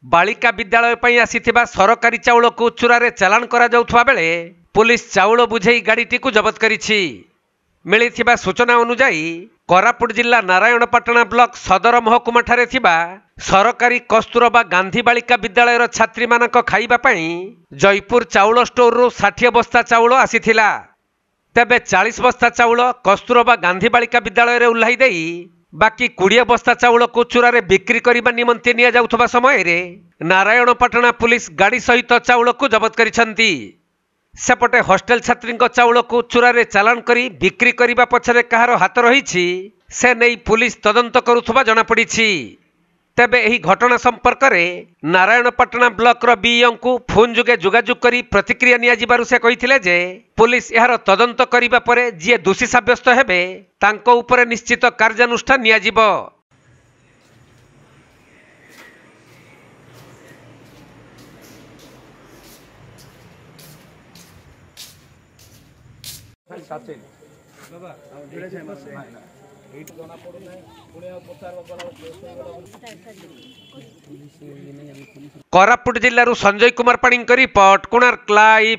बालिका विद्यालय पर आसीथिबा सरकारी चाउल को चुरारे चालान करा जाउथबा बेले पुलिस चाउल बुझेई गाड़ीटी को जबत करिछि। मिलिथिबा सूचना अनुसार कोरापुट जिला नारायणपाटना ब्लॉक सदर महकुमा ठारे थिबा सरकारी कस्तूरबा गांधी बालिका विद्यालय छात्री मानक खाइबा पई जयपुर चाउल स्टोर रु 60 बस्ता चाउल आसीथिला। तेबे 40 बस्ता चाउल कस्तूरबा गांधी बालिका विद्यालय रे उल्लाई देई बाकी 20 बस्ता चाउल को चुरारे बिक्री करने निमंते निया जाउथबा समय रे नारायणपाटना पुलिस गाड़ी सहित चाउल को जबत करिसंती। सेपटे हॉस्टेल छात्री चाउल को चुरारे चालान करी बिक्री करने पछरे कहार हाथ रही से नहीं पुलिस तदंत करुथबा जଣା पड़िछि। तेबे एही घटना संपर्क में नारायणपाटना ब्लॉक रो बीईओ को फोन जुगे जोगाजोग करी प्रतिक्रिया निया जिबारु से कहिथिले जे पुलिस यार तदंत करिबा परे जे दोषी साब्यस्त हेबे तांको उपरे निश्चित कार्यानुष्ठान निया जिवो। कोरापुट जिल्लारू संजय कुमार पाणी रिपोर्ट कोणार्क लाइव।